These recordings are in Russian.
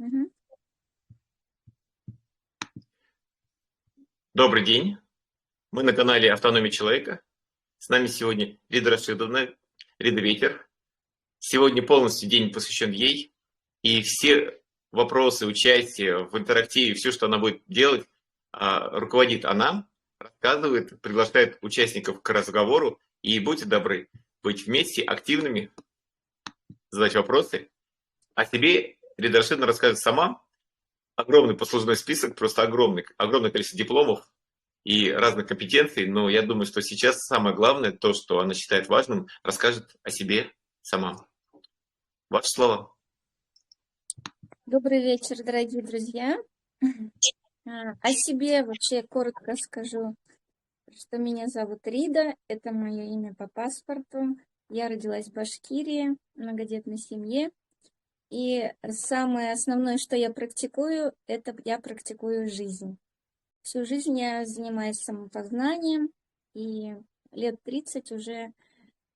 Мгм. Добрый день. Мы на канале Автономия человека. С нами сегодня Лида Рашидовна, Лида Ветер. Сегодня полностью день посвящен ей. И все вопросы, участие в интерактиве, все, что она будет делать, руководит она, рассказывает, приглашает участников к разговору. И будьте добры быть вместе активными, задать вопросы. О себе Лида Рашидовна расскажет сама. Огромный послужной список, просто огромное количество дипломов и разных компетенций, но я думаю, что сейчас самое главное, то, что она считает важным, расскажет о себе сама. Ваши слова. Добрый вечер, дорогие друзья. О себе вообще коротко скажу, что меня зовут Рида, это мое имя по паспорту. Я родилась в Башкирии, в многодетной семье. И самое основное, что я практикую, это я практикую жизнь. Всю жизнь я занимаюсь самопознанием и лет 30 уже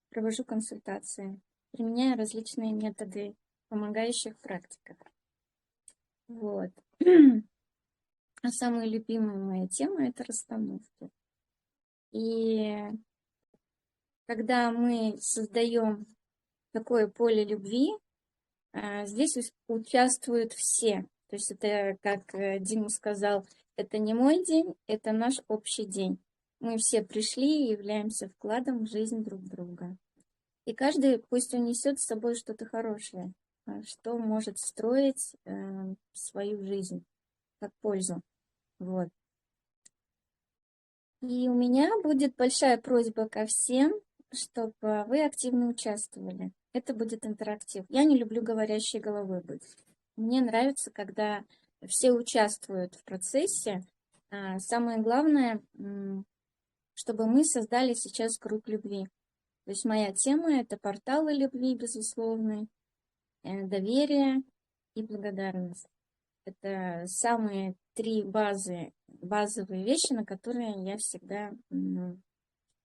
провожу консультации, применяя различные методы помогающих практиках. Вот. А самая любимая моя тема – это расстановки. И когда мы создаем такое поле любви, здесь участвуют все. То есть это, как Дима сказал, это не мой день, это наш общий день. Мы все пришли и являемся вкладом в жизнь друг друга. И каждый пусть унесет с собой что-то хорошее, что может строить свою жизнь как пользу. Вот. И у меня будет большая просьба ко всем, чтобы вы активно участвовали. Это будет интерактив. Я не люблю говорящей головой быть. Мне нравится, когда все участвуют в процессе. Самое главное, чтобы мы создали сейчас круг любви. То есть моя тема – это порталы любви, безусловно, доверие и благодарность. Это самые три базовые вещи, на которые я всегда...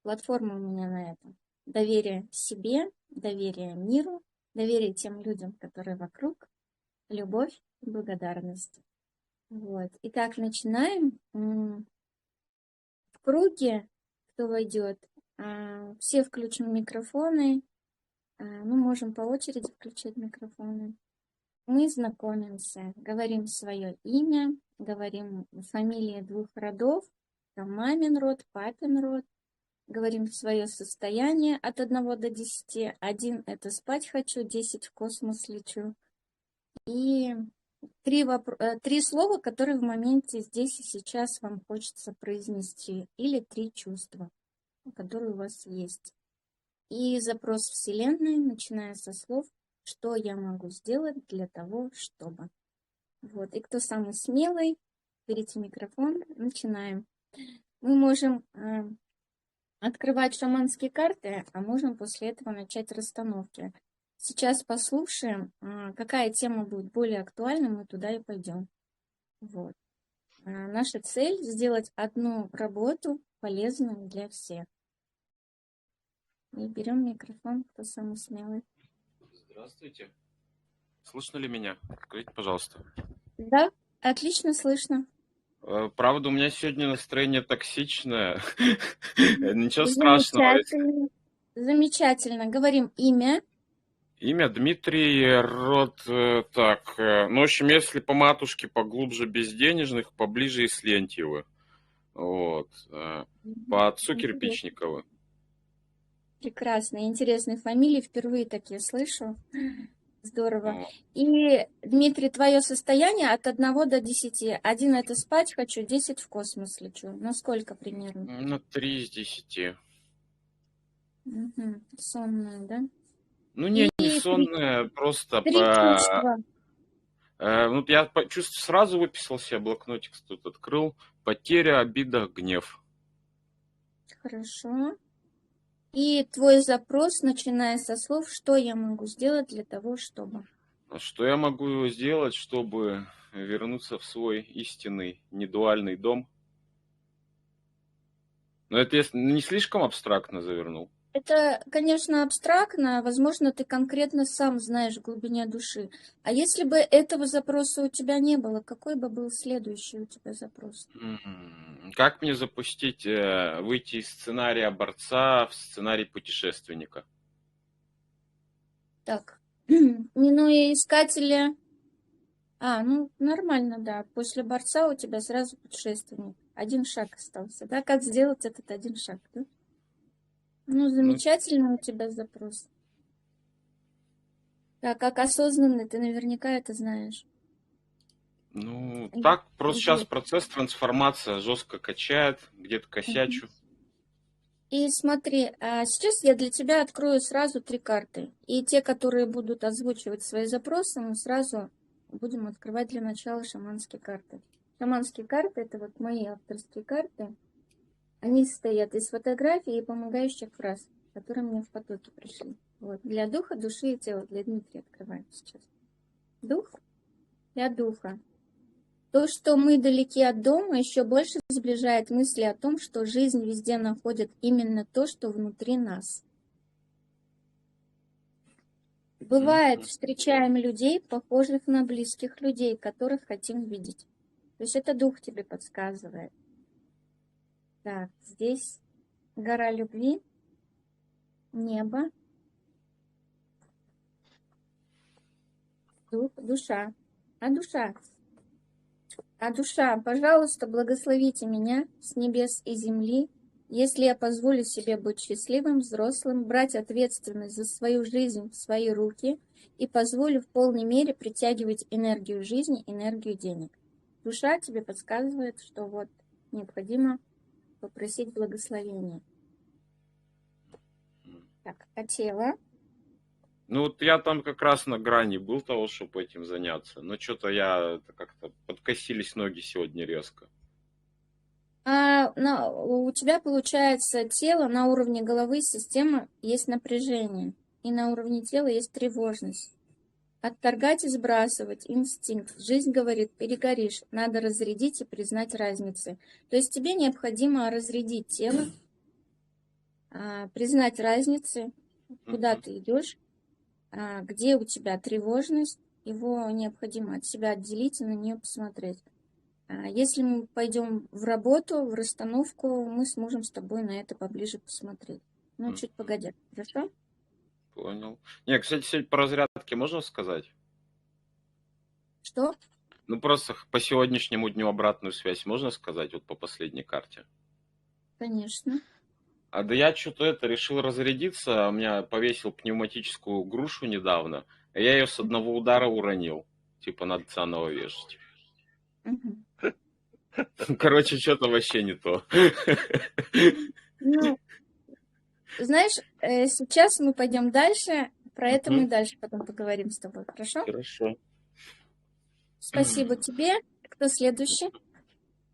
Платформа у меня на это. Доверие себе, доверие миру, доверие тем людям, которые вокруг, любовь и благодарность. Вот. Итак, начинаем. В круге, кто войдет, все включим микрофоны. Мы можем по очереди включать микрофоны. Мы знакомимся, говорим свое имя, говорим фамилии двух родов, там мамин род, папин род, говорим свое состояние от 1 до 10. 1 – это спать хочу, 10 – в космос лечу. И три слова, которые в моменте здесь и сейчас вам хочется произнести, или 3 чувства, которые у вас есть. И запрос Вселенной, начиная со слов «Что я могу сделать для того, чтобы?». Вот. И кто самый смелый, берите микрофон, начинаем. Мы можем открывать шаманские карты, а можем после этого начать расстановки. Сейчас послушаем, какая тема будет более актуальна, мы туда и пойдем. Вот. Наша цель – сделать одну работу полезную для всех. И берем микрофон, кто самый смелый. Здравствуйте. Слышно ли меня? Скажите, пожалуйста. Да, отлично слышно. Правда, у меня сегодня настроение токсичное. Ничего страшного. Замечательно. Замечательно. Говорим имя. Имя Дмитрий, род так. Ну, в общем, если по матушке поглубже Безденежных, поближе из Лентьевы. Вот. По отцу Кирпичникова. Прекрасно. Интересные фамилии. Впервые такие слышу. Здорово. И, Дмитрий, твое состояние от 1 до 10. 1 – это спать хочу, 10 – в космос лечу. На сколько примерно? На 3 из 10. Угу. Сонная, да? Ну, И не сонная, просто три чувства. Ну, я сразу выписал себе блокнотик, тут открыл. Потеря, обида, гнев. Хорошо. И твой запрос, начиная со слов, что я могу сделать для того, чтобы... Что я могу сделать, чтобы вернуться в свой истинный, недуальный дом? Но это я не слишком абстрактно завернул? Это, конечно, абстрактно, возможно, ты конкретно сам знаешь в глубине души. А если бы этого запроса у тебя не было, какой бы был следующий у тебя запрос? Как мне запустить, выйти из сценария борца в сценарий путешественника? Так, минуя искателя. Ну, нормально, да. После борца у тебя сразу путешественник. Один шаг остался, да? Как сделать этот один шаг, да? Ну, Ну, замечательно у тебя запрос. Так, как осознанный, ты наверняка это знаешь. ну, И- так, просто сейчас Вот. процесс трансформация жестко качает, где-то Мгм. косячу. И смотри, сейчас я для тебя открою сразу 3 карты. И те, которые будут озвучивать свои запросы, мы сразу будем открывать для начала шаманские карты. Шаманские карты — это вот мои авторские карты. Они состоят из фотографий и помогающих фраз, которые мне в потоке пришли. Вот. Для духа, души и тела. Для Дмитрия открываем сейчас. Дух для духа. То, что мы далеки от дома, еще больше сближает мысли о том, что жизнь везде находит именно то, что внутри нас. Бывает, Мгм. встречаем людей, похожих на близких людей, которых хотим видеть. То есть это дух тебе подсказывает. Так, здесь гора любви, небо, дух, душа. Душа? Душа, пожалуйста, благословите меня с небес и земли, если я позволю себе быть счастливым, взрослым, брать ответственность за свою жизнь в свои руки и позволю в полной мере притягивать энергию жизни, энергию денег. Душа тебе подсказывает, что вот необходимо попросить благословения. Так, а тело? Ну, вот я там как раз на грани был того, чтобы этим заняться. Но что-то как-то подкосились ноги сегодня резко. У тебя получается тело на уровне головы, системы есть напряжение, и на уровне тела есть тревожность. Отторгать и сбрасывать инстинкт. Жизнь говорит, перегоришь, надо разрядить и признать разницы. То есть тебе необходимо разрядить тело, признать разницы, куда Мгм. ты идешь, где у тебя тревожность, его необходимо от себя отделить и на нее посмотреть. Если мы пойдем в работу, в расстановку, мы сможем с тобой на это поближе посмотреть. Ну, чуть Мгм. погодя, хорошо? Понял. Не, кстати, сегодня по разрядке можно сказать? Что? Ну, просто по сегодняшнему дню обратную связь можно сказать, вот по последней карте? Конечно. Да я что-то решил разрядиться, у меня повесил пневматическую грушу недавно, а я ее с одного удара уронил. Типа надо заново вешать. Мгм. Короче, что-то вообще не то. Ну, знаешь, сейчас мы пойдем дальше, про это мы Мгм. дальше потом поговорим с тобой, хорошо? Хорошо. Спасибо тебе. Кто следующий?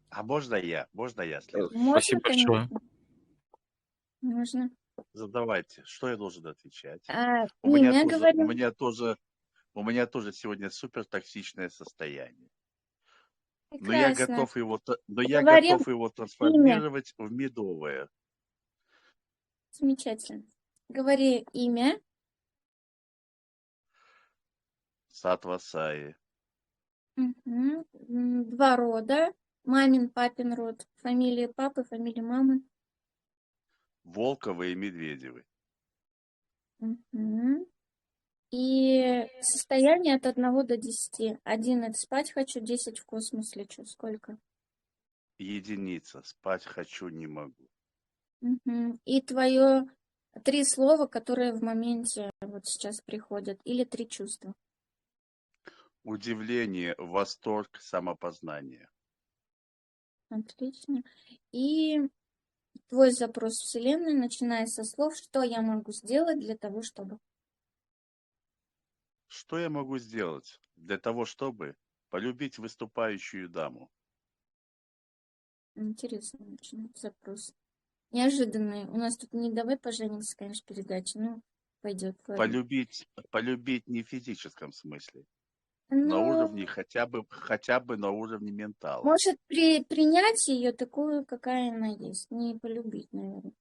А можно я? Можно я следующий? Можно, Спасибо большое. конечно. Можно. Задавайте. Что я должен отвечать? Имя говорим. У меня тоже сегодня супер токсичное состояние. Прекрасно. Но я Говорим готов его имя. трансформировать в медовое. Замечательно. Говори имя. Сатва Саи. Мгм. 2 рода. Мамин, папин род. Фамилия папы, фамилия мамы. Волковы и Медведевы. Мгм. И состояние от 1 до 10. 1 — это спать хочу, 10 в космос лечу. Сколько? Единица. Спать хочу, не могу. Мгм. И твое 3 слова, которые в моменте вот сейчас приходят, или 3 чувства. Удивление, восторг, самопознание. Отлично. И твой запрос Вселенной, начиная со слов, что я могу сделать для того, чтобы... Что я могу сделать для того, чтобы полюбить выступающую даму? Интересно, очень запрос. Неожиданный. У нас тут не «Давай поженимся», конечно, передача. Ну, пойдет, ладно. Полюбить не в физическом смысле. На Ну, уровне, хотя бы на уровне ментала. может, принять ее такую, какая она есть. Не полюбить, наверное.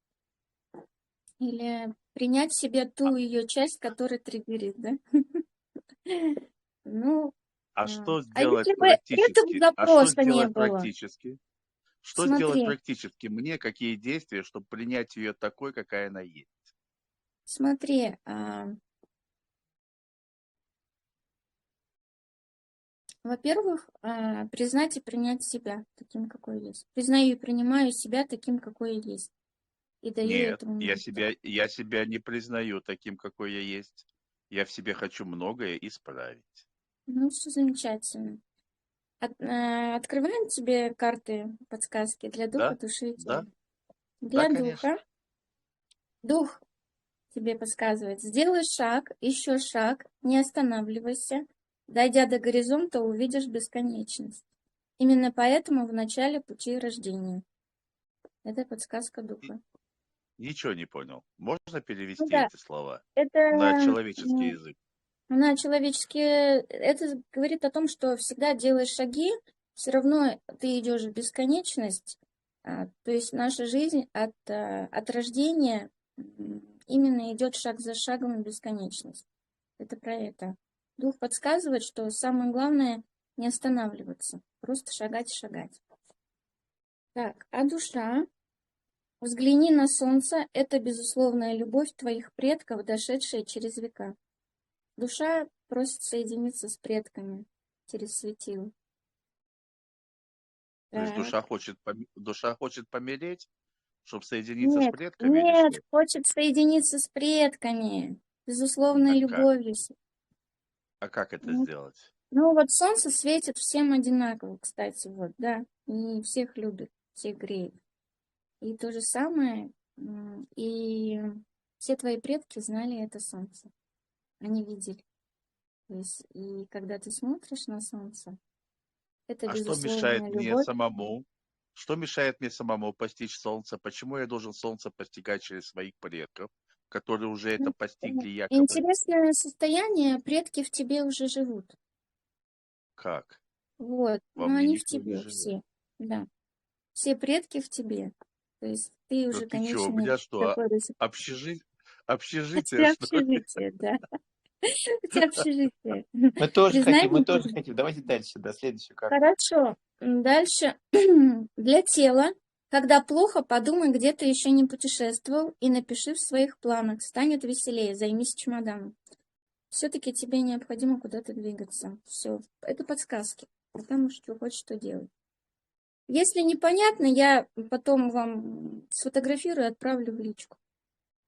Или принять в себе ту ее часть, которая триггерит, да? Ну, А что а если сделать бы этого практически? А что запроса не сделать было? практически? Что сделать Смотри, практически мне? Какие действия, чтобы принять ее такой, какая она есть? смотри, во-первых, признать и принять себя таким, какой есть. Признаю и принимаю себя таким, какой я есть. И даю Нет, этому я место. себя не признаю таким, какой я есть. Я в себе хочу многое исправить. Ну, все замечательно. Открываем тебе карты, подсказки для духа, Да? души и Да? тела. Да, Для конечно. духа. Дух тебе подсказывает. Сделай шаг, еще шаг, не останавливайся. Дойдя до горизонта, увидишь бесконечность. Именно поэтому в начале пути рождения. Это подсказка духа. Ничего не понял. Можно Ну перевести да, эти слова это на человеческий язык? на человеческие... Это говорит о том, что всегда делаешь шаги, все равно ты идешь в бесконечность. То есть наша жизнь от рождения именно идет шаг за шагом в бесконечность. Это про это. Дух подсказывает, что самое главное не останавливаться, просто шагать и шагать. Так, а душа? Взгляни на солнце, это безусловная любовь твоих предков, дошедшая через века. Душа просит соединиться с предками через светило. То есть Так. душа хочет помереть, чтобы соединиться с Нет, предками или нет, что? хочет соединиться с предками, А безусловной как? любовью. А как это Ну, сделать? ну вот солнце светит всем одинаково, кстати, вот, да, и всех любит, всех греет. И то же самое, и все твои предки знали это солнце, они видели. То есть, и когда ты смотришь на солнце, это А что мешает безусловная мне любовь. самому? Что мешает мне самому постичь солнце? Почему я должен солнце постигать через своих предков, которые уже это постигли якобы? Интересное состояние, предки в тебе уже живут. Как? Вот, Во но мне они в никто не тебе живет. все, да. Все предки в тебе. То есть ты Да уже ты чё, у меня конечный что, такой общежи- У общежитие, тебя что ли? общежитие, да. У тебя общежитие. Мы тоже Признай хотим, мы тоже меня. хотим. Давайте дальше, до следующую карту. Хорошо. Дальше. Для тела. Когда плохо, подумай, где ты еще не путешествовал, и напиши в своих планах. Станет веселее, займись чемоданом. Все-таки тебе необходимо куда-то двигаться. Все. Это подсказки. Потому что хочешь что делать. Если непонятно, я потом вам сфотографирую и отправлю в личку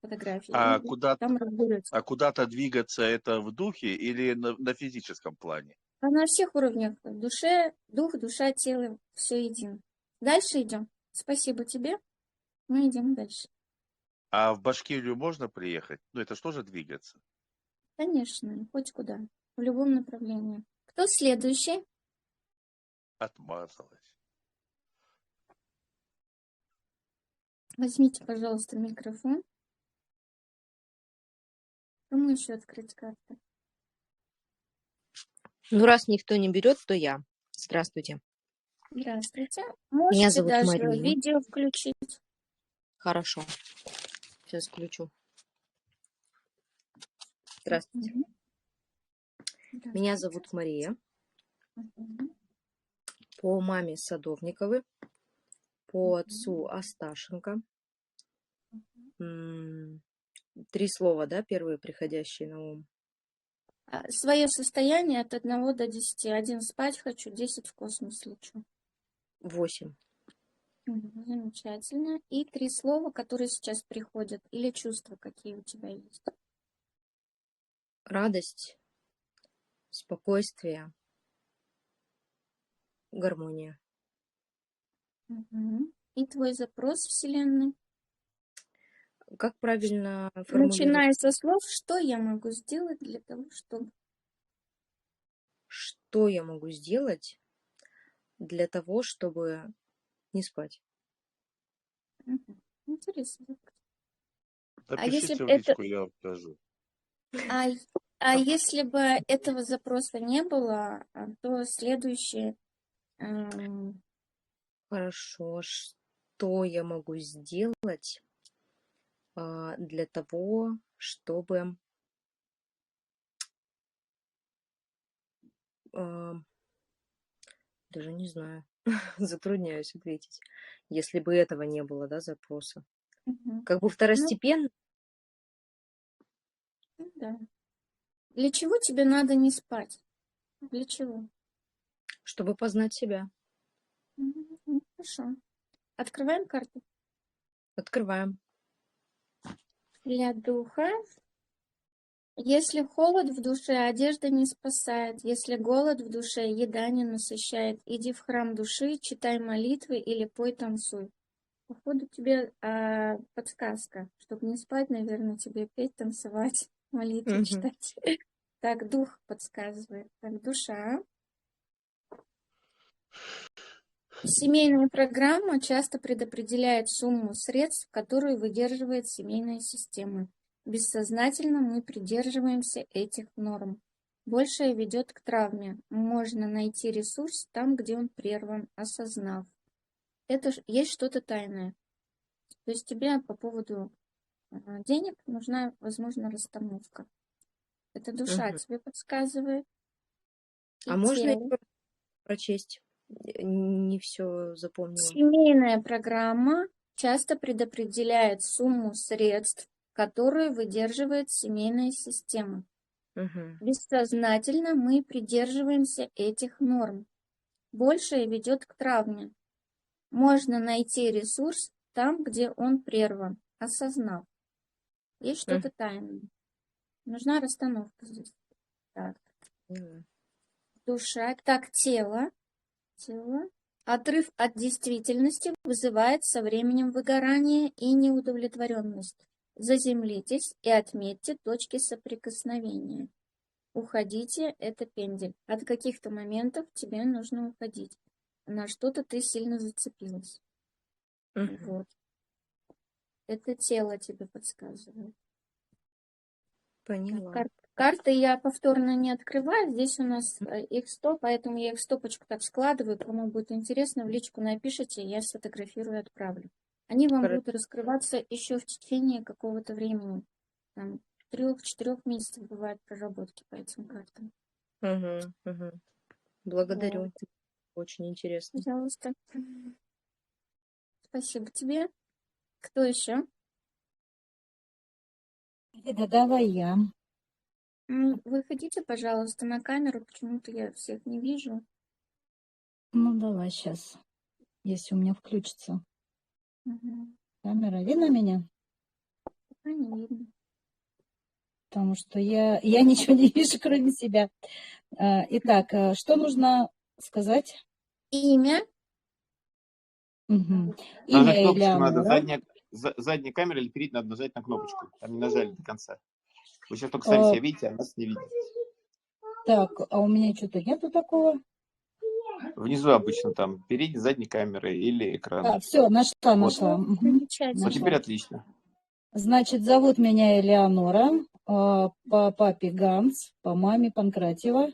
фотографии. А И куда-то, там разберется. а куда-то двигаться это в духе или на физическом плане? А на всех уровнях. В душе, дух, душа, тело, все едино. Дальше идем. Спасибо тебе. Мы идем дальше. А в Башкирию можно приехать? Ну, это что же двигаться? Конечно, хоть куда. В любом направлении. Кто следующий? Отмазалась. Возьмите, пожалуйста, микрофон. Кому еще открыть карту? Ну, раз никто не берет, то я. Здравствуйте. Здравствуйте. Меня Можете зовут даже Мария. видео включить. Хорошо. Сейчас включу. Здравствуйте. Мгм. Меня Здравствуйте. зовут Мария. Мгм. По маме Садовниковы. По отцу Асташенко. 3 слова, да, первые приходящие на ум. Свое состояние от 1 до 10. 1 спать хочу, 10 в космос лечу. 8. Замечательно. И 3 слова, которые сейчас приходят, или чувства, какие у тебя есть. Радость, спокойствие, гармония. Мгм. И твой запрос Вселенной. Как правильно формулировать? Начиная со слов, что я могу сделать для того, чтобы... Что я могу сделать для того, чтобы не спать? Мгм. Интересно. А если Напишите бы в это... личку, я вам скажу. А, а если бы этого запроса не было, то следующее... эм, Хорошо. Что я могу сделать для того, чтобы даже не знаю, затрудняюсь ответить, если бы этого не было, да, запроса. Мгм. Как бы Ну, второстепенно, да. Для чего тебе надо не спать? Для чего? чтобы познать себя. Хорошо. Открываем карту. Открываем. Для духа. Если холод в душе, одежда не спасает. Если голод в душе, еда не насыщает. Иди в храм души, читай молитвы или пой, танцуй. Походу тебе подсказка. Чтобы не спать, наверное, тебе петь, танцевать, молитвы Мгм. читать. Так, дух подсказывает. Так, душа. Семейная программа часто предопределяет сумму средств, которую выдерживает семейная система. Бессознательно мы придерживаемся этих норм. Большее ведет к травме. Можно найти ресурс там, где он прерван, осознав. Это есть что-то тайное. То есть тебе по поводу денег нужна, возможно, расстановка. Это душа Мгм. тебе подсказывает. И А можно тело. еще прочесть? Не все запомнила. Семейная программа часто предопределяет сумму средств, которую выдерживает семейная система. Мгм. Бессознательно мы придерживаемся этих норм. Большее ведет к травме. Можно найти ресурс там, где он прерван, осознав. Есть что-то тайное. Нужна расстановка здесь. Так, Мгм. душа. Так, тело. Тело. Отрыв от действительности вызывает со временем выгорание и неудовлетворенность. Заземлитесь и отметьте точки соприкосновения. Уходите, это пендель. От каких-то моментов тебе нужно уходить. На что-то ты сильно зацепилась. Мгм. Вот. Это тело тебе подсказывает. Поняла. Карты я повторно не открываю. Здесь у нас их 100, поэтому я их в стопочку так складываю. Кому будет интересно, в личку напишите, я сфотографирую и отправлю. Они вам Хоро- будут раскрываться еще в течение какого-то времени. Там 3-4 месяцев бывают проработки по этим картам. Мгм. Мгм. Вот. Благодарю. Очень интересно. Пожалуйста. Спасибо тебе. Кто еще? Да, давай я. Выходите, пожалуйста, на камеру. Почему-то я всех не вижу. Ну, давай сейчас, если у меня включится Мгм. камера. Видно меня? Пока не видно. Потому что я ничего не вижу, кроме себя. Итак, что нужно сказать? Имя. Мгм. Нажать Имя кнопочку надо, Элеонора. задняя камера или перед надо нажать на кнопочку. Там не нажали до конца. Вы сейчас только сами Э, себя видите, а нас не видите. Так, а у меня что-то нету такого. Внизу обычно там передней, задней камеры или экрана. Все, нашла. Вот. Мгм. Замечательно. Вот теперь Нашла. отлично. Значит, зовут меня Элеонора, по папе Ганс, по маме Панкратьева.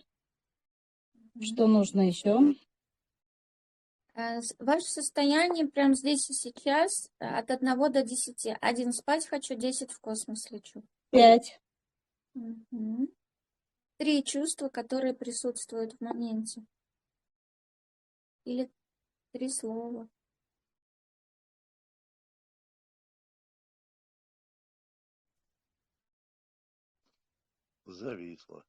Что нужно еще? Ваше состояние прямо здесь и сейчас от 1 до 10. 1 спать хочу, 10 в космос лечу. 5. Мгм. 3 чувства, которые присутствуют в моменте. Или 3 слова. Зависло.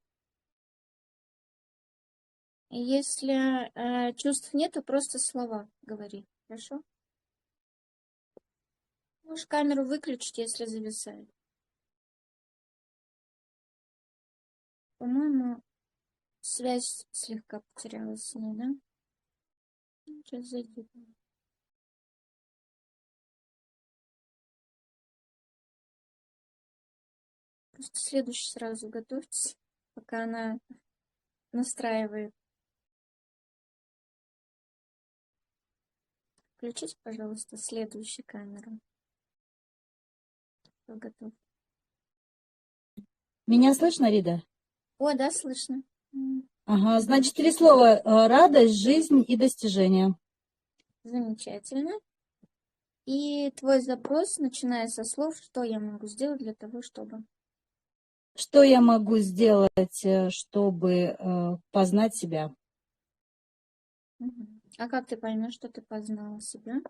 И если чувств нету, просто слова говори. Хорошо? Можешь камеру выключить, если зависает. По-моему, связь слегка потерялась с ней, да? Сейчас зайдет. Просто следующий сразу готовьтесь, пока она настраивает. Включите, пожалуйста, следующую камеру. Кто готов? Меня слышно, Рида? О, да, слышно. Ага, значит, 3 слова. Радость, жизнь и достижение. Замечательно. И твой запрос, начиная со слов, что я могу сделать для того, чтобы... Что я могу сделать, чтобы познать себя? Мгм. А как ты поймешь, что ты познала себя?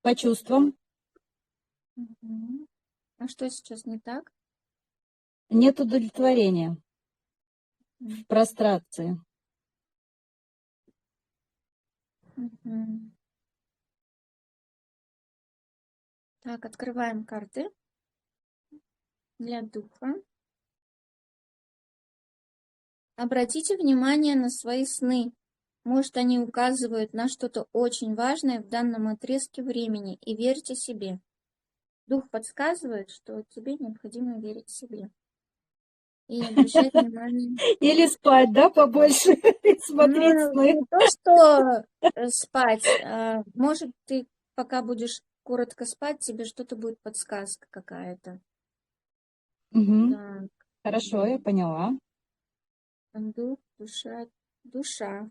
По чувствам. Мгм. А что сейчас не так? Нет удовлетворения в М. прострации. Мгм. Так, открываем карты для духа. Обратите внимание на свои сны. Может, они указывают на что-то очень важное в данном отрезке времени, и верьте себе. Дух подсказывает, что тебе необходимо верить себе. И обращать внимание. Или спать, да, побольше, и смотреть Ну, сны. не то, что спать. Может, ты пока будешь коротко спать, тебе что-то будет подсказка какая-то. Мгм. Так, Хорошо, я поняла. дух, душа.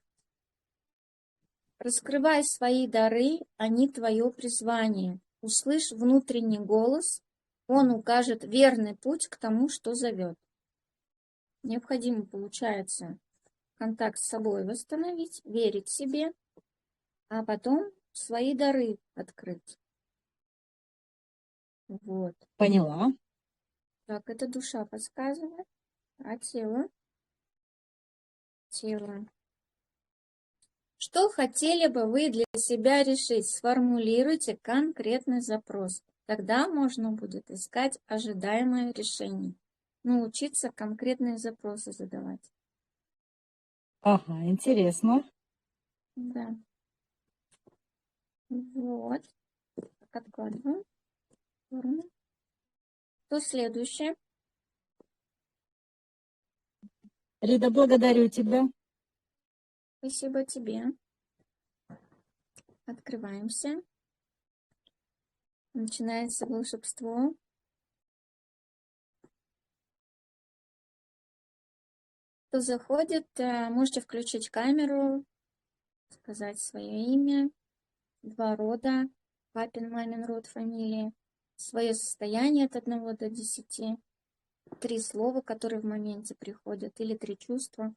Раскрывай свои дары, они твое призвание. Услышь внутренний голос, он укажет верный путь к тому, что зовет. Необходимо, получается, контакт с собой восстановить, верить себе, а потом свои дары открыть. Вот. Поняла. Так, это душа подсказывает, а тело? Тело. Что хотели бы вы для себя решить? Сформулируйте конкретный запрос. Тогда можно будет искать ожидаемое решение. Научиться конкретные запросы задавать. Ага, интересно. Да. Вот. Так, откладываем. Что следующее? Рида, благодарю тебя. Спасибо тебе. Открываемся. Начинается волшебство. Кто заходит, можете включить камеру, сказать свое имя, 2 рода, папин, мамин род, фамилии, свое состояние от 1 до 10, 3 слова, которые в моменте приходят, или 3 чувства,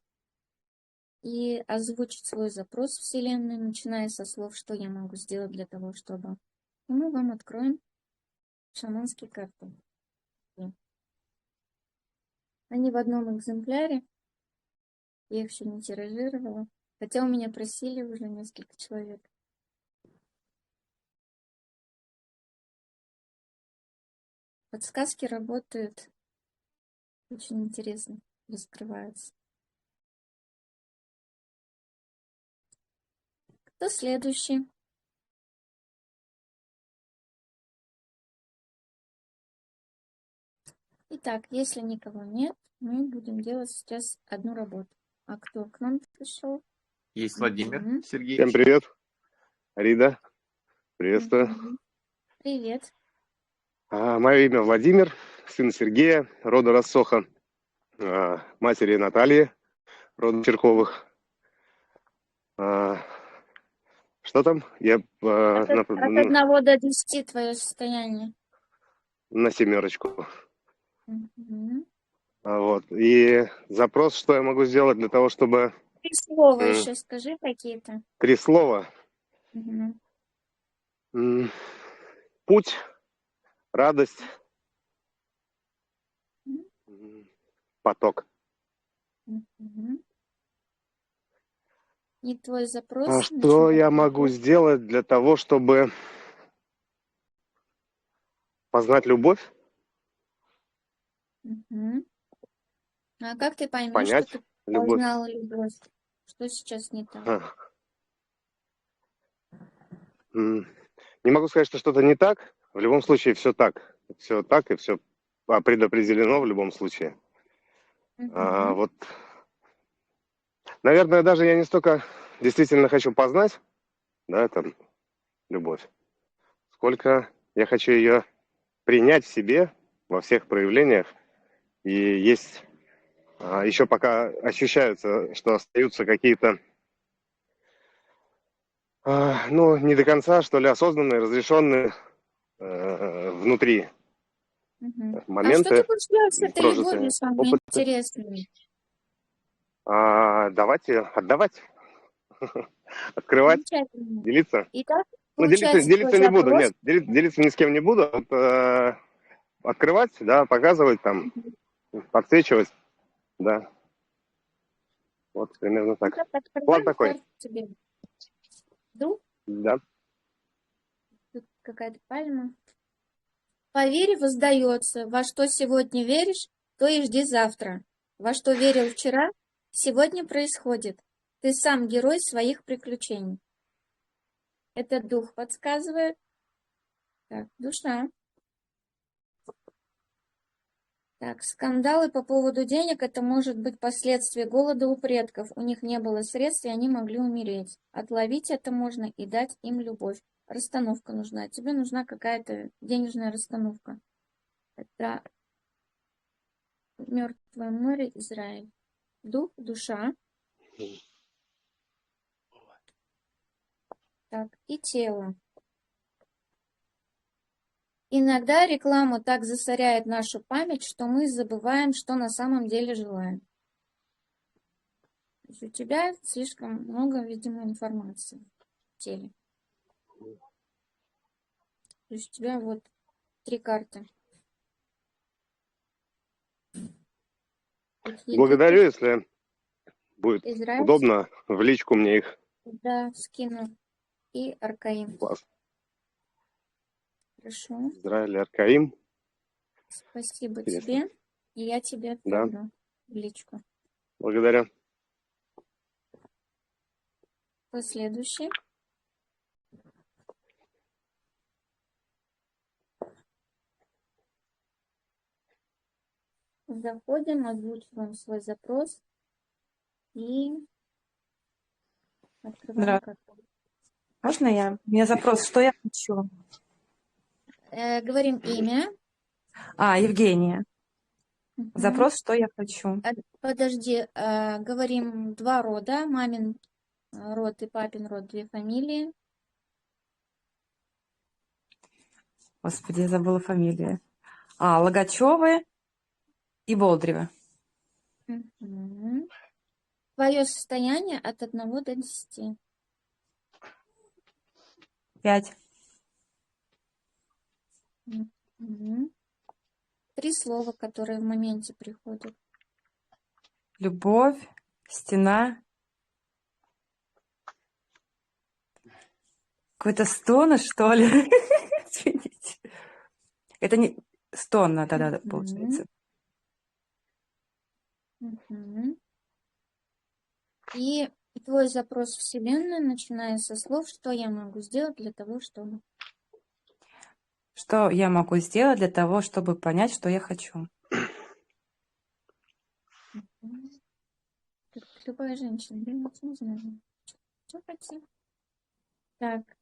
и озвучить свой запрос Вселенной, начиная со слов, что я могу сделать для того, чтобы... И мы вам откроем шаманские карты. Они в одном экземпляре, я их еще не тиражировала, хотя у меня просили уже несколько человек. Подсказки работают очень интересно, раскрываются. Кто следующий? Итак, если никого нет, мы будем делать сейчас одну работу. А кто к нам пришел? Есть Владимир Мгм. Сергеевич. Всем привет, Рида, приветствую. Мгм. Привет. Мое имя Владимир, сын Сергея, рода Рассоха, матери Натальи, рода Черковых. Что там? Я От 1 до 10 твое состояние. на 7. Мгм. Вот. И запрос, что я могу сделать для того, чтобы 3 слова еще скажи какие-то. 3 слова. Мгм. Путь, радость, поток. Мгм. И твой запрос Что я начинается могу с- сделать для того, чтобы познать любовь, Мгм. А как ты поймешь, что понять ты любовь? познал любовь? Что сейчас не так? Не могу сказать, что что-то не так. В любом случае все так. Все так и все предопределено в любом случае. Мгм. Вот, наверное, даже я не столько действительно хочу познать, да, там, любовь, сколько я хочу ее принять в себе во всех проявлениях. И есть еще пока ощущается, что остаются какие-то ну, не до конца, что ли, осознанные, разрешенные внутри Мгм. А что ты моменты, будешь делать с этой любовью, прожитые самое опыты. интересное? Давайте отдавать, открывать, Замечательно. делиться. Итак, Ну, получается, твой делиться не буду, запрос. нет, делиться ни с кем не буду. Вот, открывать, да, показывать, там, Мгм. подсвечивать, да, вот примерно Ну, так. как План открываем такой, карту тебе. Дух, да. тут какая-то пальма. По вере воздается, во что сегодня веришь, то и жди завтра. Во что верил вчера, сегодня происходит. Ты сам герой своих приключений. Это дух подсказывает. Так, душа. Так, скандалы по поводу денег — это может быть последствие голода у предков. У них не было средств, и они могли умереть. Отловить это можно и дать им любовь. Расстановка нужна. Тебе нужна какая-то денежная расстановка. Это Мертвое море, Израиль. Дух, душа. Так, и тело. Иногда реклама так засоряет нашу память, что мы забываем, что на самом деле желаем. То есть у тебя слишком много, видимо, информации в теле. То есть у тебя вот 3 карты. Тут Египет, Благодарю, если будет Израиль, удобно, в личку мне их. да, скину, и Аркаим. Класс. Хорошо. Израиль, Аркаим. Спасибо Интересно. тебе. И я тебе Да, отправлю в личку. благодарю. Кто следующий? Заходим, озвучиваем свой запрос и открываем Здравствуйте. карту. Можно я? У меня запрос, что я хочу? Говорим имя. Евгения. Мгм. Запрос, что я хочу? Подожди, говорим 2 рода. Мамин род и папин род, 2 фамилии. Господи, я забыла фамилии. Логачевы и Болдыревы. Мгм. Твое состояние от 1 до 10. 5. Мгм. 3 слова, которые в моменте приходят. Любовь, стена. Какой-то стон, что ли? Извините. Это не стон, да, Мгм. получается. Мгм. И твой запрос в Вселенную, начиная со слов, что я могу сделать для того, чтобы... Что я могу сделать для того, чтобы понять, что я хочу? Мгм. Как любая женщина, да, не знаю. Что хотим? Так,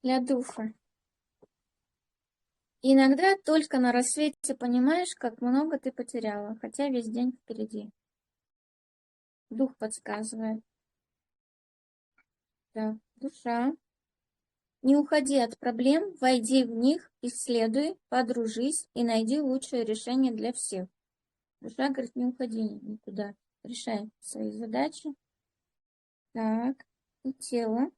для духа. Иногда только на рассвете понимаешь, как много ты потеряла, хотя весь день впереди. Дух подсказывает. Так, душа. Не уходи от проблем, войди в них, исследуй, подружись и найди лучшее решение для всех. Душа говорит, не уходи никуда, решай свои задачи. Так, и тело.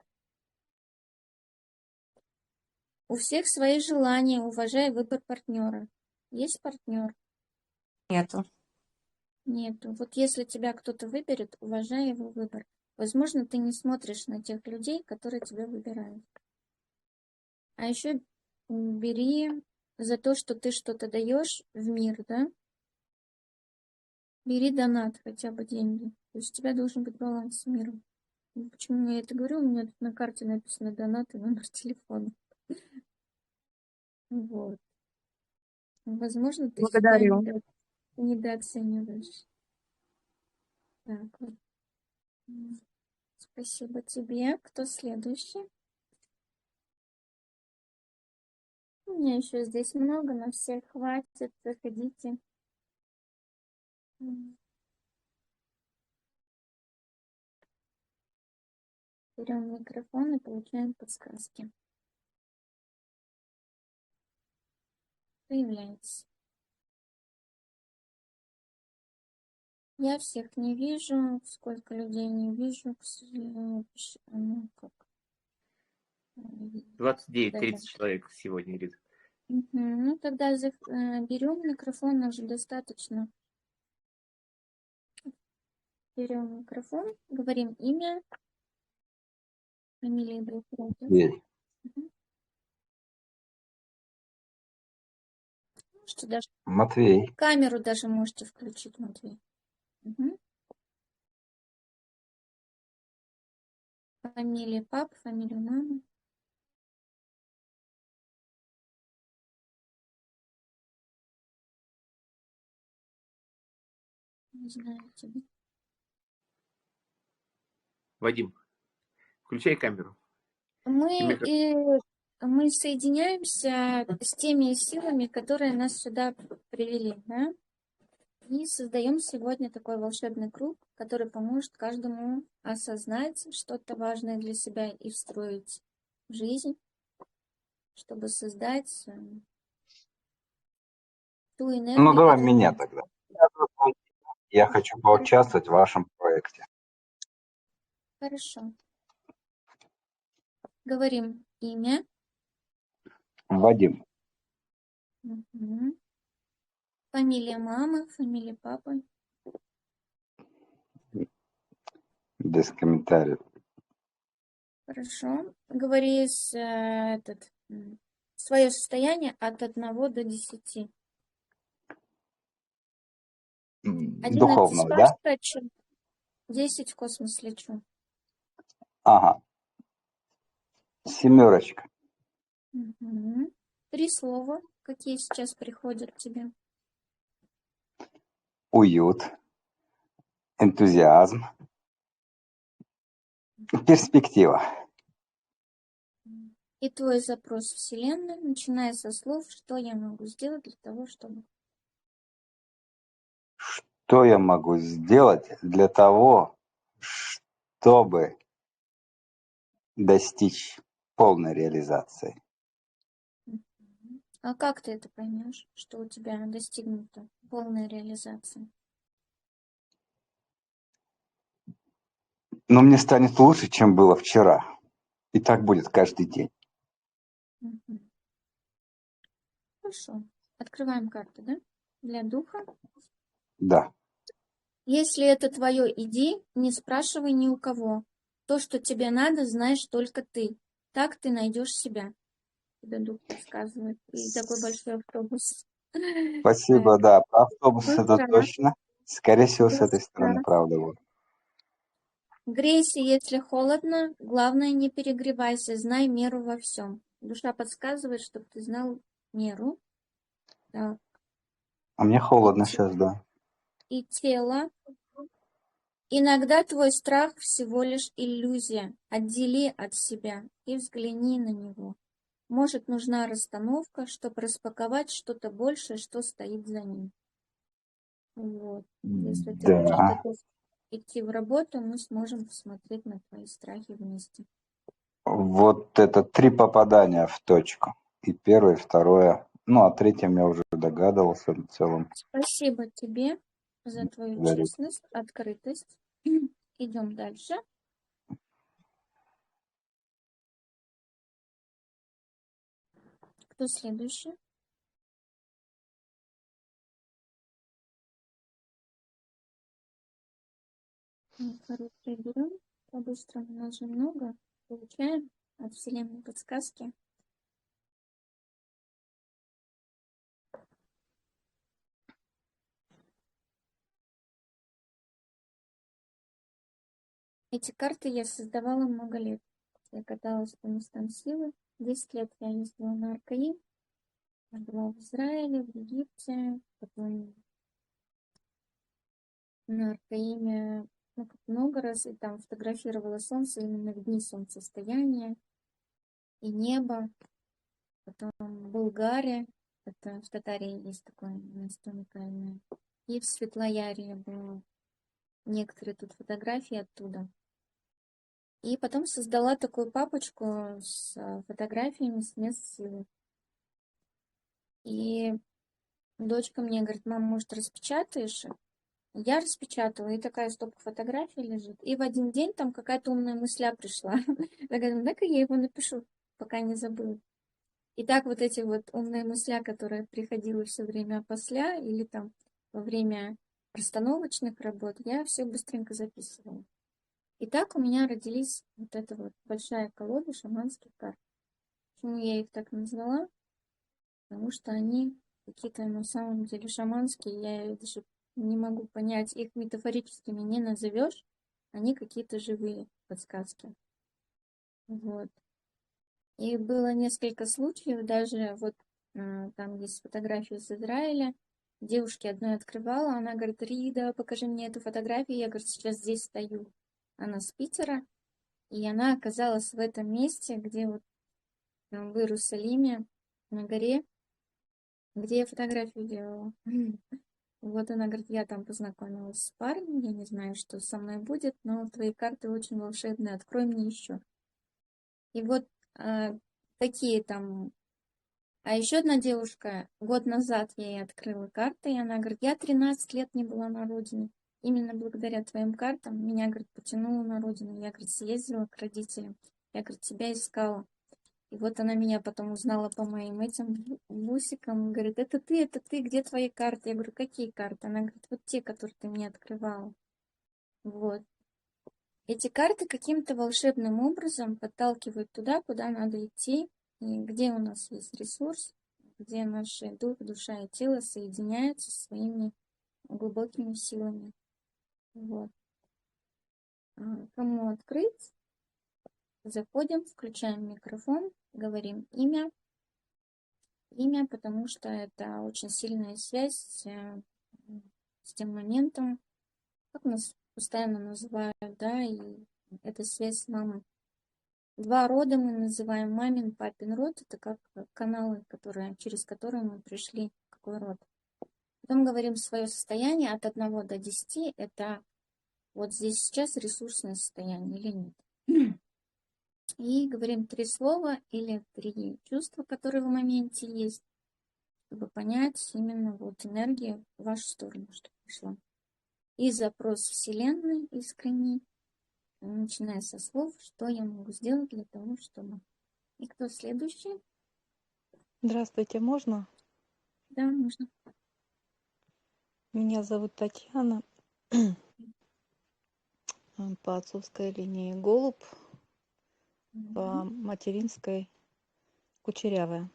У всех свои желания, уважай выбор партнера. Есть партнер? Нету. Нету. Вот если тебя кто-то выберет, уважай его выбор. Возможно, ты не смотришь на тех людей, которые тебя выбирают. А еще бери за то, что ты что-то даешь в мир, да? Бери донат, хотя бы деньги. То есть у тебя должен быть баланс с миром. Почему я это говорю? У меня тут на карте написано донат и номер телефона. Вот. Возможно, ты себя Благодарю. недооцениваешь. Так, вот. Спасибо тебе. Кто следующий? У меня еще здесь много, на всех хватит. Заходите. Берем микрофон и получаем подсказки. Появляется. Я всех не вижу. Сколько людей не вижу, к сожалению. Ну, как? 29-30 человек сегодня, Рит. Ну, тогда берем микрофон, нас же достаточно. Берем микрофон, говорим имя, фамилия, дата. Матвей. Что даже Матвей. камеру даже можете включить, Матвей. Фамилия папы, фамилия мамы. Не знаю тебя. Вадим, включай камеру. Мы соединяемся с теми силами, которые нас сюда привели, да? И создаем сегодня такой волшебный круг, который поможет каждому осознать что-то важное для себя и встроить в жизнь, чтобы создать ту энергию. Ну, давай меня тогда. Я хочу поучаствовать в вашем проекте. Хорошо. Говорим имя. Вадим. Фамилия мамы, фамилия папы. Без комментариев. Хорошо. Говори свое состояние от 1 до 10. 11 Духовного, да? спрашиваю, 10 в космос лечу. Ага. 7. 3 слова, какие сейчас приходят тебе. Уют. Энтузиазм. Перспектива. И твой запрос в Вселенную, начиная со слов, что я могу сделать для того, чтобы... Что я могу сделать для того, чтобы достичь полной реализации? А как ты это поймешь, что у тебя достигнута полная реализация? Но мне станет лучше, чем было вчера. И так будет каждый день. Хорошо. Открываем карту, да? Для духа. Да. Если это твое, иди, не спрашивай ни у кого. То, что тебе надо, знаешь только ты. Так ты найдешь себя. Тебе дух подсказывает. И такой большой автобус. Спасибо, да. Про автобус это Душа. точно. Скорее всего, с этой Душа. стороны, правда. Вот. Грейся, если холодно. Главное, не перегревайся. Знай меру во всем. Душа подсказывает, чтобы ты знал меру. Так. А мне холодно сейчас, да. И тело. Иногда твой страх всего лишь иллюзия. Отдели от себя и взгляни на него. Может, нужна расстановка, чтобы распаковать что-то большее, что стоит за ним. Вот. Если ты будешь Да. готов идти в работу, мы сможем посмотреть на твои страхи вместе. Вот это 3 попадания в точку. И первое, и второе. Ну, о третьем я уже догадывался в целом. Спасибо тебе за твою Дарит. честность, открытость. Идем дальше. Кто следующий? Короткий берем. По-быстрому у нас же много. Получаем от Вселенной подсказки. Эти карты я создавала много лет. Я каталась по местам силы. 10 лет я ездила на Аркаим. Я была в Израиле, в Египте. Потом на Аркаиме много раз. И там фотографировала солнце именно в дни солнцестояния и небо. Потом в Булгарии. Это в Татарии есть такое место уникальное. И в Светлояре я была. Некоторые тут фотографии оттуда. И потом создала такую папочку с фотографиями с мест силы. И дочка мне говорит: мам, может, распечатаешь? Я распечатала, и такая стопка фотографий лежит. И в один день там какая-то умная мысля пришла. Я говорю: дай-ка я его напишу, пока не забыла. И так вот эти вот умные мысля, которые приходили все время после или там во время расстановочных работ, я все быстренько записывала. И так у меня родились вот эта вот большая колода шаманских карт. Почему я их так назвала? Потому что они какие-то на самом деле шаманские, я даже не могу понять, их метафорическими не назовешь, они какие-то живые подсказки. Вот. И было несколько случаев, даже вот там есть фотография из Израиля, девушке одной открывала, она говорит: Рида, покажи мне эту фотографию, я, говорит, сейчас здесь стою. Она с Питера, и она оказалась в этом месте, где вот в Иерусалиме, на горе, где я фотографию делала. Вот она говорит: я там познакомилась с парнем, я не знаю, что со мной будет, но твои карты очень волшебные, открой мне еще. И вот такие там. А еще одна девушка, год назад я ей открыла карты, и она говорит: я 13 лет не была на родине. Именно благодаря твоим картам меня, говорит, потянуло на родину. Я, говорит, съездила к родителям. Я, говорит, тебя искала. И вот она меня потом узнала по моим этим бусикам. Говорит: это ты, где твои карты? Я говорю: какие карты? Она говорит: вот те, которые ты мне открывала. Вот. Эти карты каким-то волшебным образом подталкивают туда, куда надо идти, и где у нас есть ресурс, где наши дух, душа и тело соединяются своими глубокими силами. Вот. Кому открыть? Заходим, включаем микрофон, говорим имя, потому что это очень сильная связь с тем моментом, как нас постоянно называют, да, и это связь с мамой. Два рода мы называем: мамин, папин род. Это как каналы, через которые мы пришли, какой род. Потом говорим свое состояние от 1 до 10. Это вот здесь сейчас ресурсное состояние или нет. И говорим 3 слова или 3 чувства, которые в моменте есть, чтобы понять именно вот энергию в вашу сторону, что пришла. И запрос Вселенной искренний, начиная со слов: что я могу сделать для того, чтобы... И кто следующий? Здравствуйте, можно? Да, можно. Меня зовут Татьяна. По отцовской линии Голубь, по материнской Кучерявая.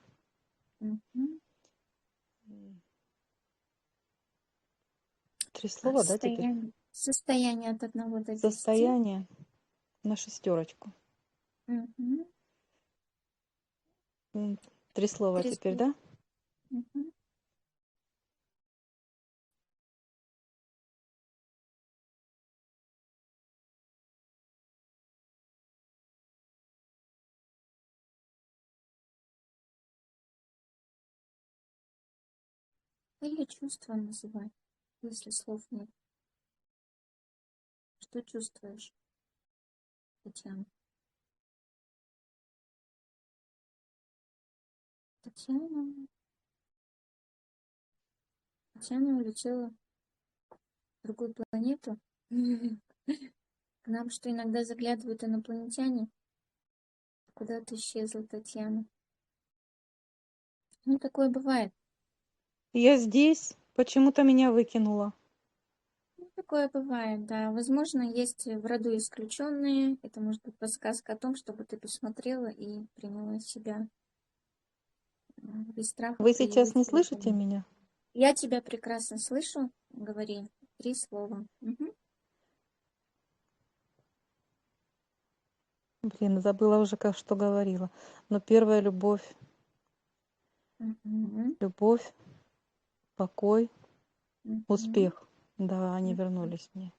Мгм. 3 слова, да, теперь? Состояние от 1 до 10. Состояние на 6. Мгм. 3 слова 3 теперь, слова. да? Мгм. Или чувства называй, если слов нет. Что чувствуешь, Татьяна? Татьяна улетела в другую планету. К нам что иногда заглядывают инопланетяне. Куда-то исчезла Татьяна. Ну, такое бывает. Я здесь, почему-то меня выкинуло. Ну, такое бывает, да. Возможно, есть в роду исключенные. Это может быть подсказка о том, чтобы ты посмотрела и приняла себя без страха Вы сейчас проявить не себя. слышите меня? Я тебя прекрасно слышу. Говори 3 слова. Мгм. Блин, забыла уже, как что говорила. Но первая любовь, Мгм. любовь, покой, Мгм. успех. Да, они вернулись мне.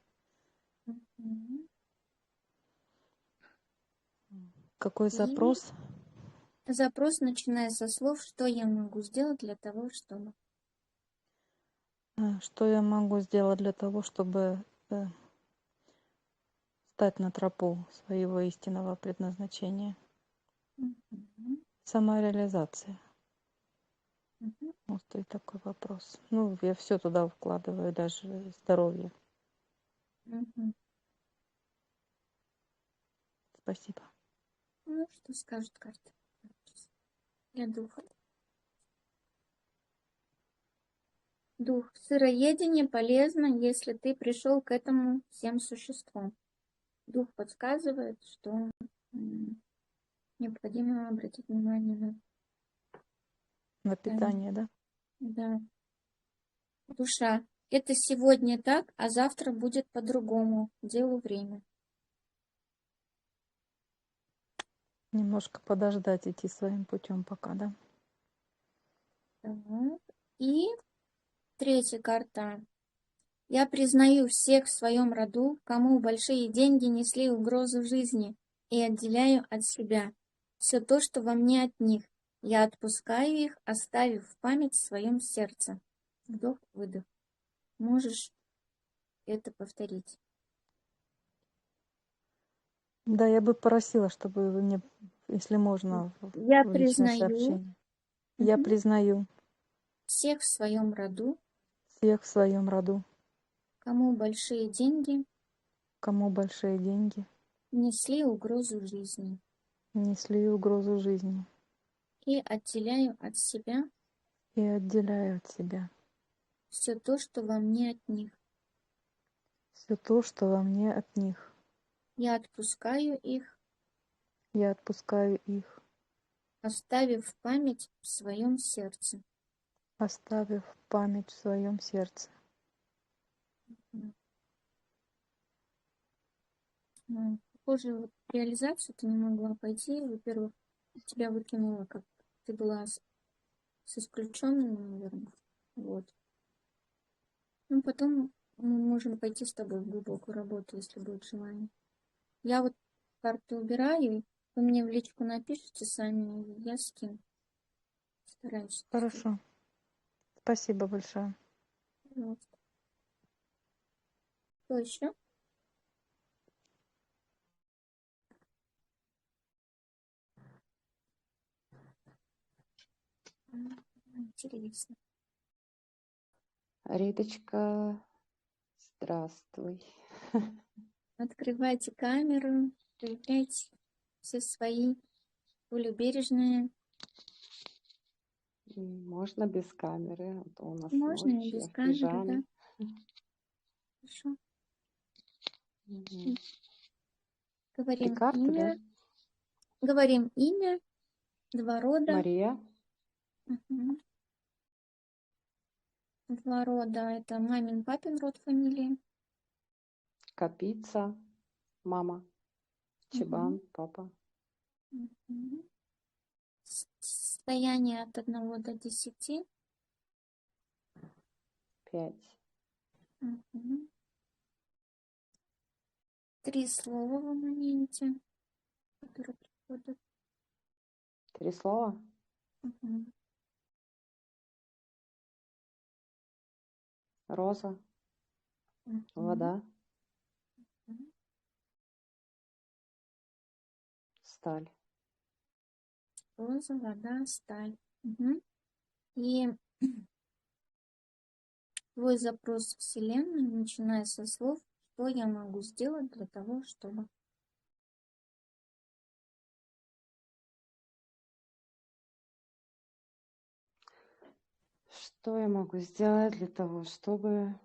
Мгм. Какой И запрос? запрос, начиная со слов: что я могу сделать для того, чтобы... Что я могу сделать для того, чтобы встать на тропу своего истинного предназначения. Мгм. Самореализация. Мгм. Вот и такой вопрос. Ну, я все туда вкладываю, даже здоровье. Мгм. Спасибо. Ну, что скажет карта для духа? Дух, сыроедение полезно, если ты пришел к этому всем существам. Дух подсказывает, что необходимо обратить внимание на На питание. питание, да? Да. Душа, это сегодня так, а завтра будет по-другому. Делу время. Немножко подождать, идти своим путем пока, да? Так. И третья карта. Я признаю всех в своем роду, кому большие деньги несли угрозу жизни, и отделяю от себя все то, что во мне от них. Я отпускаю их, оставив в память в своем сердце. Вдох-выдох. Можешь это повторить? Да, я бы просила, чтобы вы мне, если можно, Я в личное признаю сообщение. Я признаю всех в своем роду, всех в своем роду, кому большие деньги кому большие деньги несли угрозу жизни, несли угрозу жизни, и отделяю от себя и отделяю от себя все то, что во мне от них. все то, что во мне от них. Я отпускаю их, Я отпускаю их, оставив память в своем сердце. оставив память в своем сердце. Похоже, вот реализацию ты не могла пойти. Во-первых, тебя выкинуло, как ты была с исключенным, наверное. Вот. Ну, потом мы можем пойти с тобой в глубокую работу, если будет желание. Я вот карту убираю, вы мне в личку напишите сами, и я скину. Стараюсь. Хорошо. Спасибо большое. Пожалуйста. Что еще? Интересно. Риточка, здравствуй. Открывайте камеру, проявляйте все свои более бережные. Можно без камеры, а то у нас Можно и ночь, без я в камеры, пижаме. да. Хорошо. Мгм. Ты Говорим карты, да? имя. Говорим имя, два рода. Мария, Мгм. Два рода. Это мамин, папин род фамилии. Капица, мама, Чебан, Мгм. папа. Мгм. Состояние от 1 до 10. 5. Мгм. 3 слова в моменте, которые приходят. 3 слова? Мгм. Роза, Мгм. вода, Мгм. сталь. Роза, вода, сталь. Мгм. И твой запрос в Вселенную, начиная со слов, что я могу сделать для того, чтобы... Что я могу сделать для того, чтобы...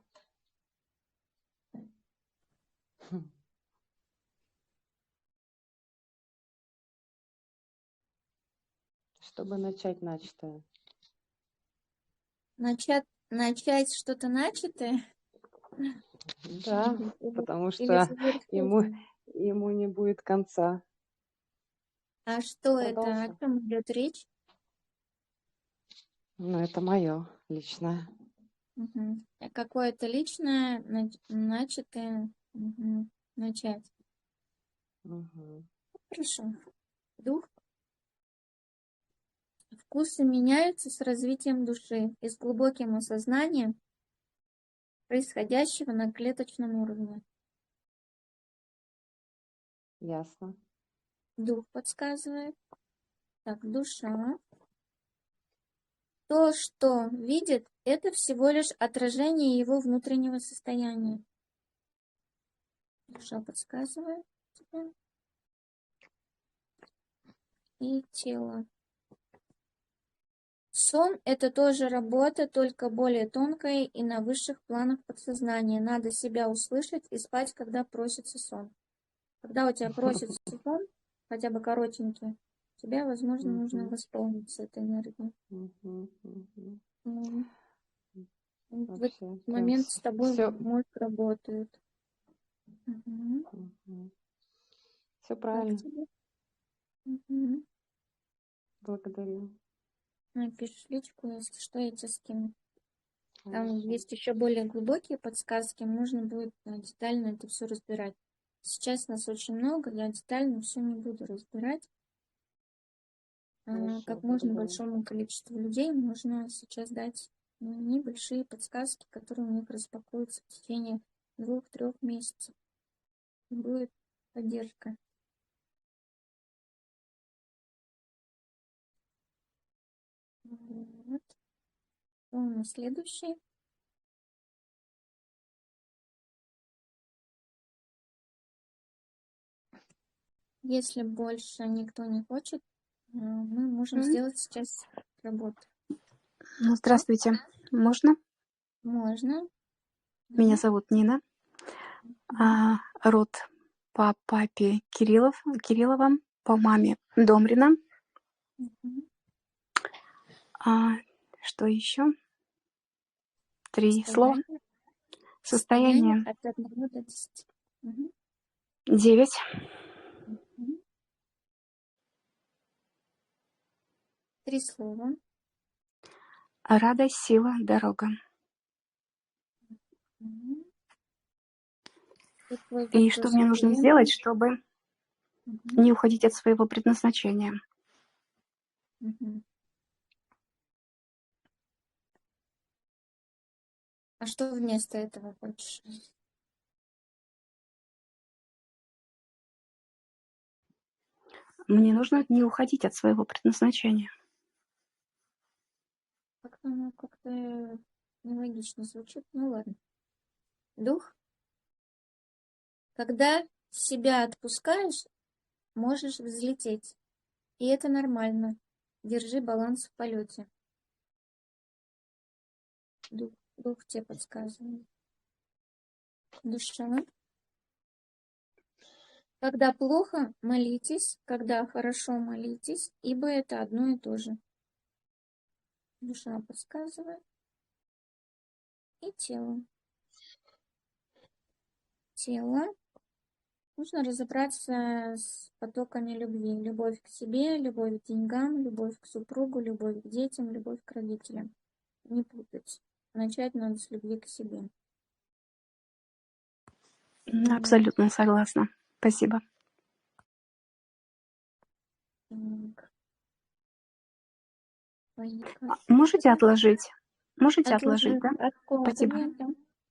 Чтобы начать начатое. Начать что-то начатое? Да, потому Или что завершить? ему не будет конца. А что это? О Продолжи. чем идет речь? Ну, это мое личное. Мгм. Какое-то личное, начатое, начать. Мгм. Хорошо. Дух. Вкусы меняются с развитием души и с глубоким осознанием происходящего на клеточном уровне. Ясно. Дух подсказывает. Так, душа. То, что видит, это всего лишь отражение его внутреннего состояния. Душа подсказывает тебе. И тело. Сон – это тоже работа, только более тонкая и на высших планах подсознания. Надо себя услышать и спать, когда просится сон. Когда у тебя просится сон, хотя бы коротенький, тебе, возможно, нужно восполниться этой энергией. В этот Вообще, прям момент с тобой все, мозг работает. все Как правильно. тебе? Благодарю. Напишешь в личку, если что, я тебе скину. Там Хорошо. есть еще более глубокие подсказки, можно будет детально это все разбирать. Сейчас нас очень много, я детально все не буду разбирать. Хорошо, Как можно благодарю. большому количеству людей можно сейчас дать небольшие подсказки, которые у них распакуются в течение 2-3 месяцев. Будет поддержка. Вот. Что у нас следующий? Если больше никто не хочет, мы можем сделать сейчас работу. Ну, здравствуйте. Можно? Можно. Меня зовут Нина. Род по папе Кириллова, по маме Домрина. Что еще? 3 слова. Состояние От 1 до 10. 9. 3 слова. Радость, сила, дорога. И что мне нужно сделать, чтобы не уходить от своего предназначения? А что вместо этого хочешь? Мне нужно не уходить от своего предназначения. Как-то нелогично звучит. Ну ладно. Дух. Когда себя отпускаешь, можешь взлететь. И это нормально. Держи баланс в полете. Дух тебе подсказывает. Душа. Когда плохо, молитесь. Когда хорошо, молитесь. Ибо это одно и то же. Душа подсказывает. И тело. Тело. Нужно разобраться с потоками любви. Любовь к себе, любовь к деньгам, любовь к супругу, любовь к детям, любовь к родителям. Не путать. Начать надо с любви к себе. Абсолютно согласна. Спасибо. Можете отложить? Можете отложить, да? Спасибо.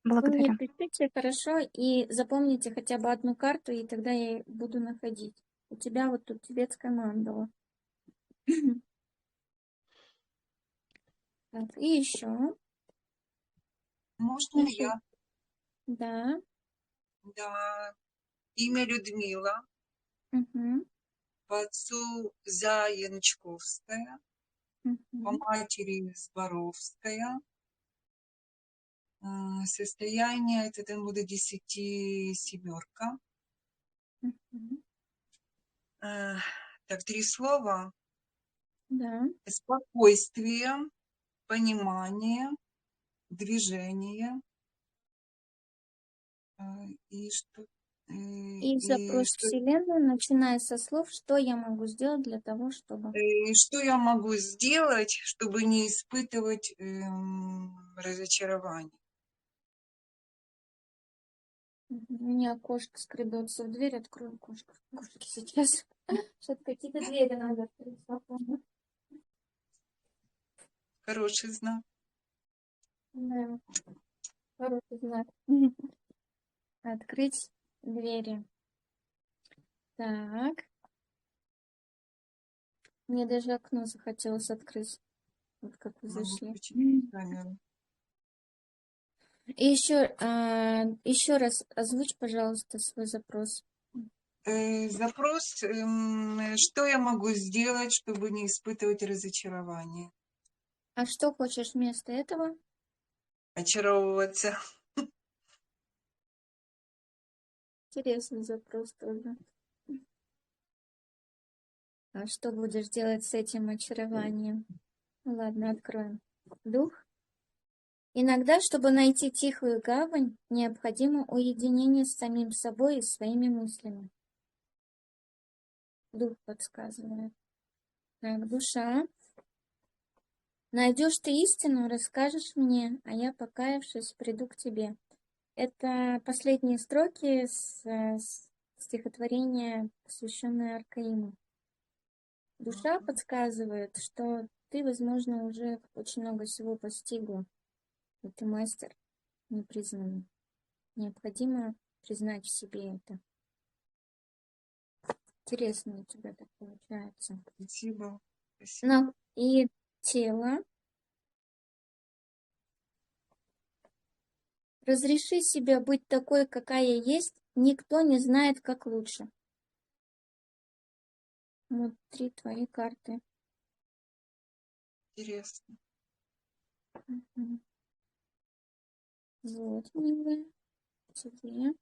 Благодарю. Вы пишите хорошо и запомните хотя бы одну карту, и тогда я буду находить. У тебя вот тут тибетская мандала. Так, и еще. Можно я? Да. Да. Имя Людмила. Угу. По отцу Заянчковская. По матери Зборовская. Состояние от 1 до 10 7. Так, 3 слова. Да. Спокойствие, понимание, движение. И что? И запрос Вселенной, начиная со слов, что я могу сделать для того, чтобы... Что я могу сделать, чтобы не испытывать разочарование? У меня кошка скребется в дверь, открою кошку. Кошки сейчас. Что-то какие-то двери надо открыть. Хороший знак. Да, хороший знак. Открыть двери. Так. Мне даже окно захотелось открыть. Вот как вы Могу зашли. включить камеру. И еще раз озвучь, пожалуйста, свой запрос. Запрос, что я могу сделать, чтобы не испытывать разочарование? А что хочешь вместо этого? Очаровываться. Интересный запрос тоже. А что будешь делать с этим очарованием? Ну ладно, откроем. Дух. Иногда, чтобы найти тихую гавань, необходимо уединение с самим собой и своими мыслями. Дух подсказывает. Так, душа. Найдешь ты истину, расскажешь мне, а я, покаявшись, приду к тебе. Это последние строки с стихотворения, посвященное Аркаиму. Душа подсказывает, что ты, возможно, уже очень много всего постигла. И ты мастер непризнанный. Необходимо признать в себе это. Интересно у тебя так получается. Спасибо. Спасибо. Ну, и тело. Разреши себе быть такой, какая есть. Никто не знает, как лучше. Вот 3 твои карты. Интересно. Мгм. Вот, милая, тебе.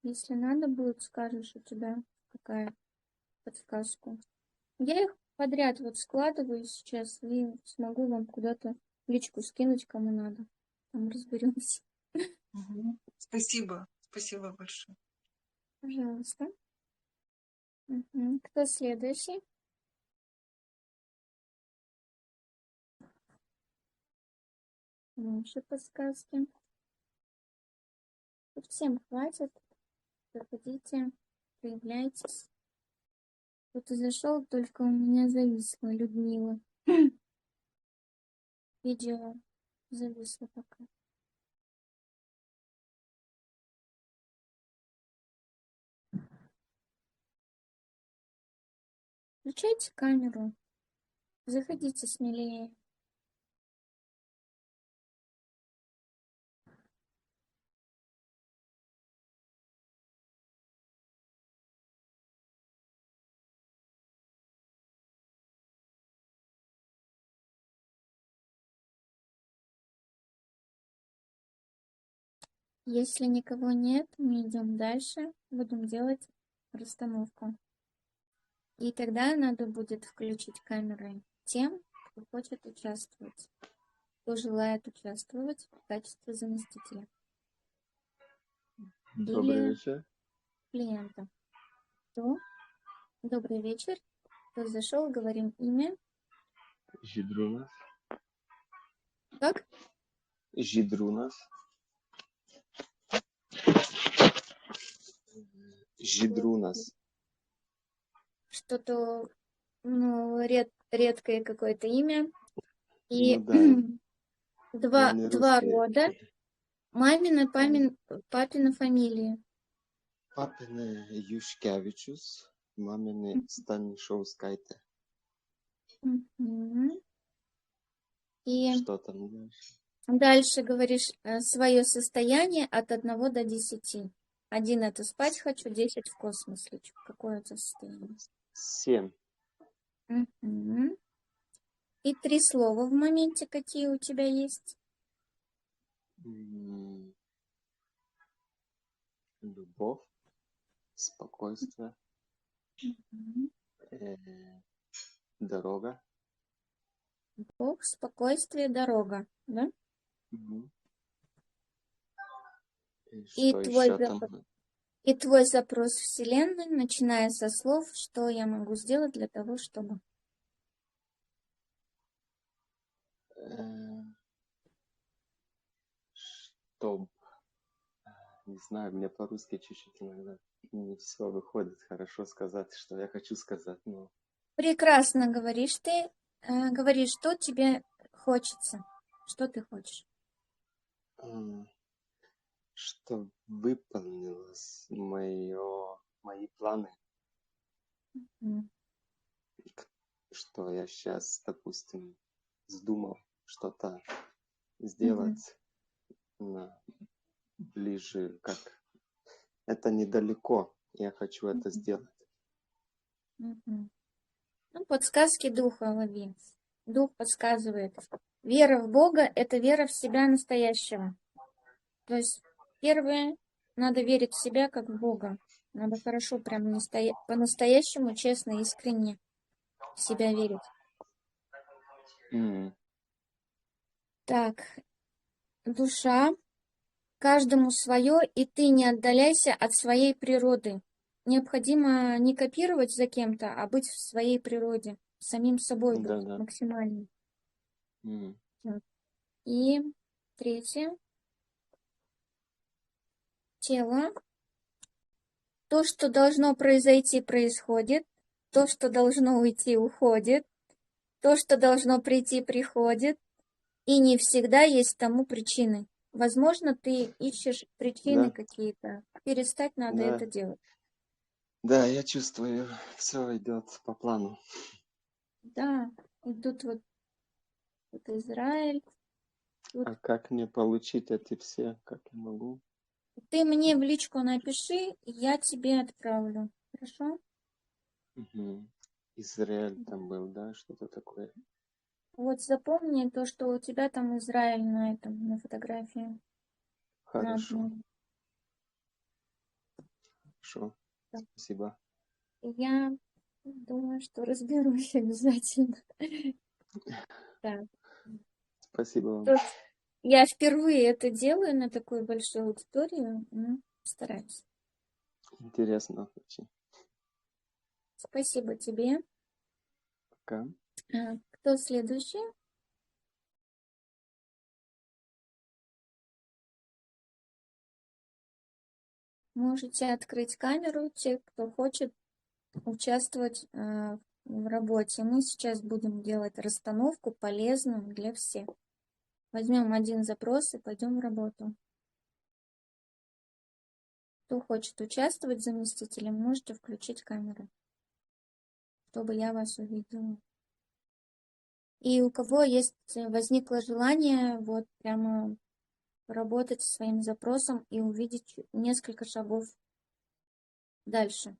Если надо будет, скажешь, у тебя какая подсказка. Я их подряд вот складываю сейчас и смогу вам куда-то в личку скинуть, кому надо. Там разберемся. Мгм. Спасибо. Спасибо большое. Пожалуйста. Мгм. Кто следующий? Ваши подсказки. Тут всем хватит. Заходите, проявляйтесь. Кто-то зашел, только у меня зависло, Людмила. Видео зависло пока. Включайте камеру. Заходите смелее. Если никого нет, мы идем дальше. Будем делать расстановку. И тогда надо будет включить камеры тем, кто хочет участвовать, кто желает участвовать в качестве заместителя Добрый или вечер. клиента. Кто? Добрый вечер. Кто зашел, говорим имя. Жидрунас. Как? Жидрунас. Жидрунас. Что-то редкое какое-то имя. И Ну да, два не рода. русский. Мамина, папина фамилия. Папины Юшкевичус, мамины Станишовскайте. Мгм. И Что там дальше? дальше говоришь свое состояние от 1 до 10. 1 это спать хочу, 10 в космос лечу. Какое это состояние? 7. Мгм. И 3 слова в моменте, какие у тебя есть. Любовь, спокойствие, Мгм. дорога. Бог, спокойствие, дорога. Да? Мгм. И И что твой еще там? запрос. И твой запрос Вселенной, начиная со слов, что я могу сделать для того, чтобы... Чтоб, не знаю, мне по-русски чуть-чуть иногда не все выходит хорошо сказать, что я хочу сказать, но Прекрасно говоришь ты. Говори, что тебе хочется. Что ты хочешь? что выполнилось мое мои планы, Мгм. что я сейчас, допустим, вздумал что-то Мгм. сделать ближе, как это недалеко, я хочу это Мгм. сделать. Мгм. Ну, подсказки духа лови. Дух подсказывает. Вера в Бога – это вера в себя настоящего. То есть первое, надо верить в себя как в Бога. Надо хорошо, прям по-настоящему, честно, искренне в себя верить. М, Так, душа, каждому свое, и ты не отдаляйся от своей природы. Необходимо не копировать за кем-то, а быть в своей природе, самим собой быть Да-да. максимально. М, Так. И третье, тело. То, что должно произойти, происходит. То, что должно уйти, уходит. То, что должно прийти, приходит. И не всегда есть тому причины. Возможно, ты ищешь причины Да, какие-то. Перестать надо это да, делать. да, я чувствую, все идет по плану. Да, и тут вот Израиль. Тут А как мне получить эти все, как я могу? ты мне в личку напиши, и я тебе отправлю. Хорошо? Мгм. Израиль там был, да, что-то такое. Вот запомни то, что у тебя там Израиль на фотографии. На Хорошо, одной. хорошо, Так. спасибо. Я думаю, что разберусь обязательно. Так. Спасибо вам. Тут я впервые это делаю на такую большую аудиторию. Ну, стараюсь. Интересно очень. Спасибо тебе. Пока. Кто следующий? Можете открыть камеру, те, кто хочет участвовать в работе. Мы сейчас будем делать расстановку полезную для всех. Возьмем один запрос и пойдем в работу. Кто хочет участвовать заместителем, можете включить камеру, чтобы я вас увидела. И у кого возникло желание вот прямо работать со своим запросом и увидеть несколько шагов дальше.